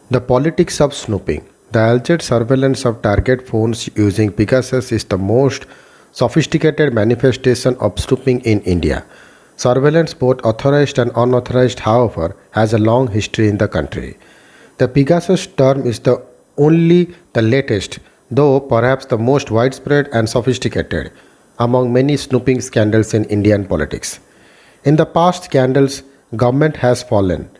The politics of snooping. The alleged surveillance of target phones using Pegasus is the most sophisticated manifestation of snooping in India. Surveillance, both authorized and unauthorized, however, has a long history in the country. The Pegasus term is the only the latest, though perhaps the most widespread and sophisticated, among many snooping scandals in Indian politics. In the past scandals, government has fallen,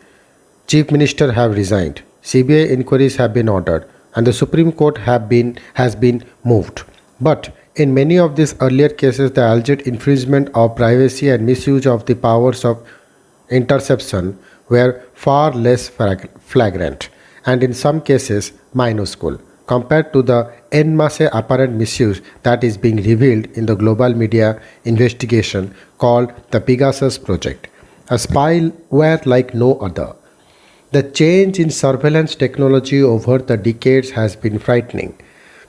chief minister have resigned, CBI inquiries have been ordered, and the Supreme Court has been moved. But in many of these earlier cases, the alleged infringement of privacy and misuse of the powers of interception were far less flagrant, and in some cases minuscule, compared to the en masse apparent misuse that is being revealed in the global media investigation called the Pegasus Project, a spyware like no other. The change in surveillance technology over the decades has been frightening.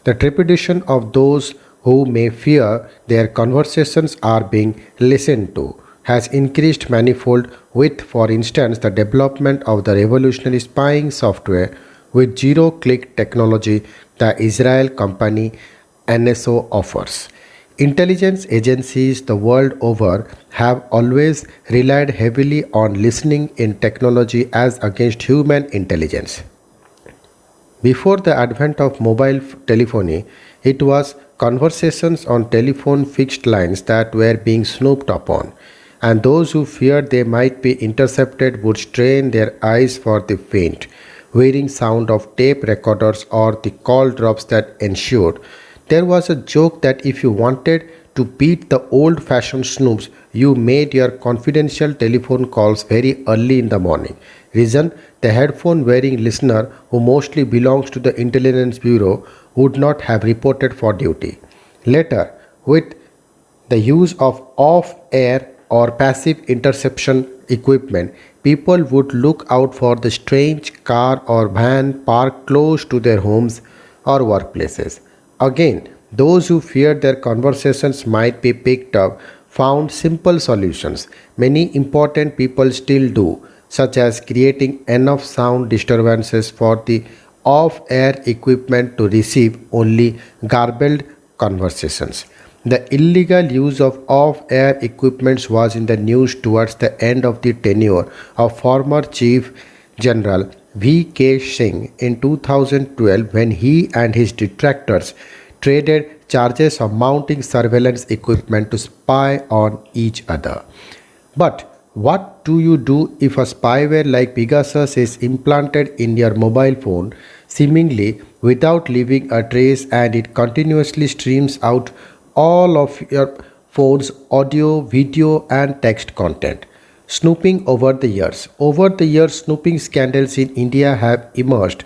The trepidation of those who may fear their conversations are being listened to has increased manifold with, for instance, the development of the revolutionary spying software with zero click technology the Israel company NSO offers. Intelligence agencies the world over have always relied heavily on listening in technology as against human intelligence. Before the advent of mobile telephony, it was conversations on telephone fixed lines that were being snooped upon, and those who feared they might be intercepted would strain their eyes for the faint, wearing sound of tape recorders or the call drops that ensued. There was a joke that if you wanted to beat the old fashioned snoops, you made your confidential telephone calls very early in the morning. Reason: the headphone wearing listener, who mostly belongs to the Intelligence Bureau, would not have reported for duty. Later, with the use of off air or passive interception equipment, people would look out for the strange car or van parked close to their homes or workplaces. Again, those who feared their conversations might be picked up found simple solutions. Many important people still do, such as creating enough sound disturbances for the off air equipment to receive only garbled conversations. The illegal use of off air equipments was in the news towards the end of the tenure of former Chief General V.K. Singh in 2012 when he and his detractors traded charges of mounting surveillance equipment to spy on each other. But what do you do if a spyware like Pegasus is implanted in your mobile phone, seemingly without leaving a trace, and it continuously streams out all of your phone's audio, video, and text content? Snooping over the years. Over the years, snooping scandals in India have emerged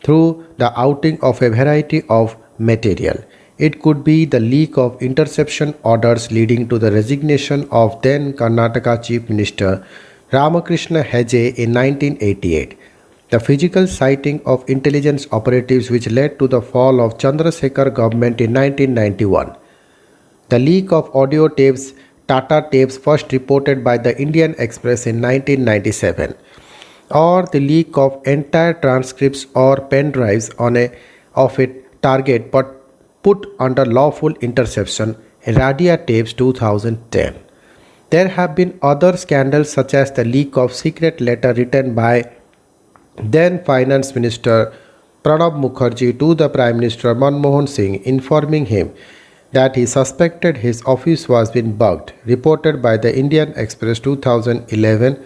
through the outing of a variety of material. It could be the leak of interception orders leading to the resignation of then Karnataka Chief Minister Ramakrishna Heje in 1988, the physical sighting of intelligence operatives which led to the fall of Chandrasekhar government in 1991, the leak of audio tapes, Tata tapes first reported by the Indian Express in 1997, or the leak of entire transcripts or pen drives of a target but put under lawful interception, Radia tapes 2010. There have been other scandals such as the leak of secret letter written by then Finance Minister Pranab Mukherjee to the Prime Minister Manmohan Singh informing him that he suspected his office was being bugged, reported by the Indian Express 2011,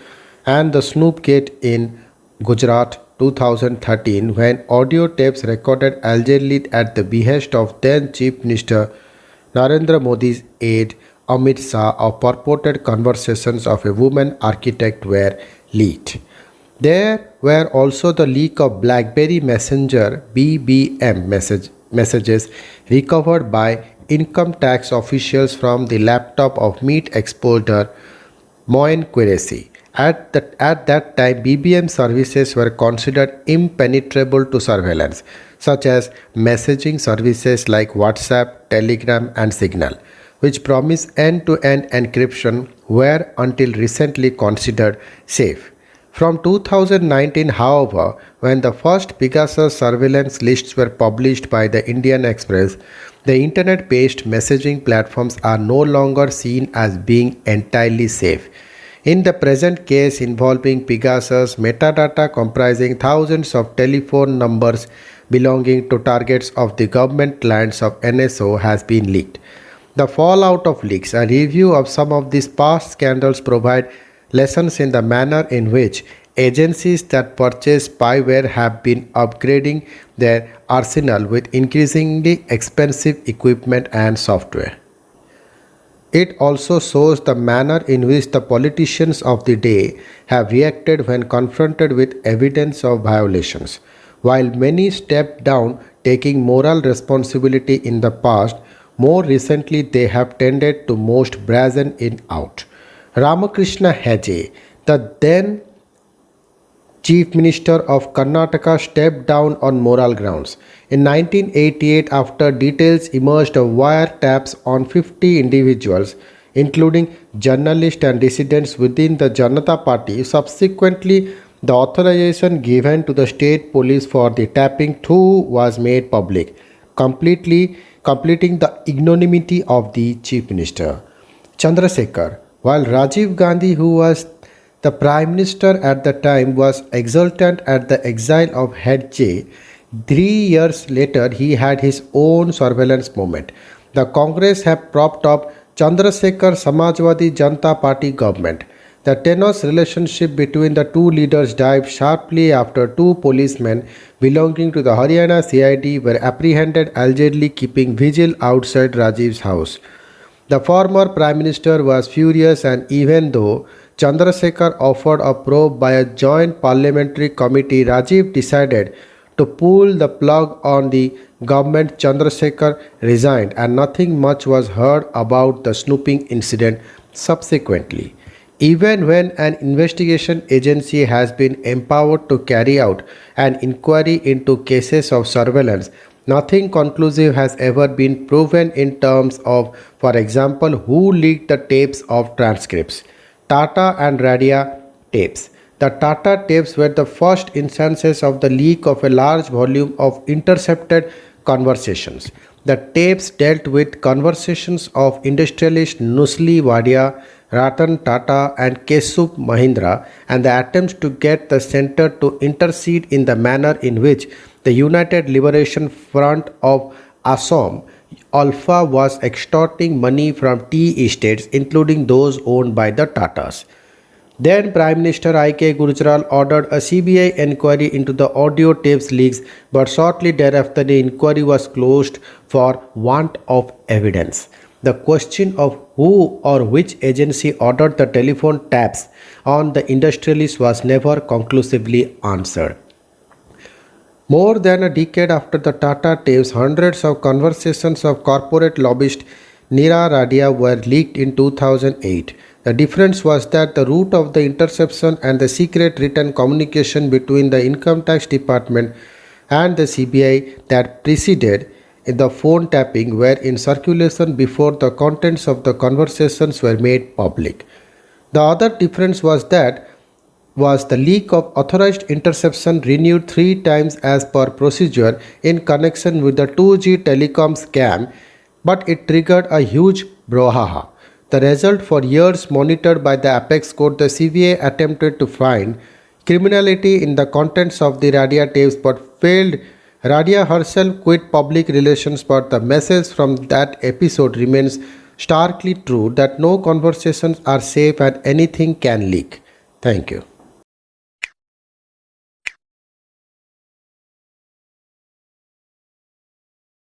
and the Snoopgate in Gujarat 2013 when audio tapes recorded allegedly at the behest of then Chief Minister Narendra Modi's aide Amit Shah of purported conversations of a woman architect were leaked. There were also the leak of BlackBerry Messenger (BBM) messages recovered by income tax officials from the laptop of meat exporter Moin Qureshi. At that time, BBM services were considered impenetrable to surveillance, such as messaging services like WhatsApp, Telegram, and Signal, which promise end to end encryption, were until recently considered safe. From 2019, however, when the first Pegasus surveillance lists were published by the Indian Express, the internet based messaging platforms are no longer seen as being entirely safe. In the present case involving Pegasus, metadata comprising thousands of telephone numbers belonging to targets of the government clients of NSO has been leaked. The fallout of leaks, a review of some of these past scandals provide lessons in the manner in which agencies that purchase spyware have been upgrading their arsenal with increasingly expensive equipment and software. It also shows the manner in which the politicians of the day have reacted when confronted with evidence of violations. While many stepped down taking moral responsibility in the past, more recently they have tended to most brazen in out. Ramakrishna Heje, the then Chief Minister of Karnataka, stepped down on moral grounds. In 1988, after details emerged of wiretaps on 50 individuals, including journalists and dissidents within the Janata Party, subsequently the authorization given to the state police for the tapping too was made public, completing the ignominy of the Chief Minister. Chandrasekhar, while Rajiv Gandhi, who was the Prime Minister at the time, was exultant at the exile of Head 3 years later he had his own surveillance movement. The Congress have propped up Chandrasekhar Samajwadi Janata Party government. The tenuous relationship between the two leaders dived sharply after two policemen belonging to the Haryana CID were apprehended allegedly keeping vigil outside Rajiv's house. The former Prime Minister was furious, and even though Chandrasekhar offered a probe by a joint parliamentary committee, Rajiv decided to pull the plug on the government. Chandrasekhar resigned, and nothing much was heard about the snooping incident subsequently. Even when an investigation agency has been empowered to carry out an inquiry into cases of surveillance, nothing conclusive has ever been proven in terms of, for example, who leaked the tapes of transcripts. Tata and Radia tapes. The Tata tapes were the first instances of the leak of a large volume of intercepted conversations. The tapes dealt with conversations of industrialist Nusli Wadia, Ratan Tata, and Kesub Mahindra, and the attempts to get the center to intercede in the manner in which the United Liberation Front of Assam Alpha was extorting money from tea estates, including those owned by the Tatas. Then Prime Minister I.K. Gujral ordered a CBI inquiry into the audio tapes leaks, but shortly thereafter the inquiry was closed for want of evidence. The question of who or which agency ordered the telephone taps on the industrialists was never conclusively answered. More than a decade after the Tata tapes, hundreds of conversations of corporate lobbyist Neera Radia were leaked in 2008. The difference was that the route of the interception and the secret written communication between the Income Tax Department and the CBI that preceded the phone tapping were in circulation before the contents of the conversations were made public. The other difference was the leak of authorized interception renewed 3 times as per procedure in connection with the 2G telecom scam, but it triggered a huge brouhaha. The result, for years monitored by the Apex Court, the CBI attempted to find criminality in the contents of the Radia tapes but failed. Radia herself quit public relations, but the message from that episode remains starkly true that no conversations are safe and anything can leak. Thank you.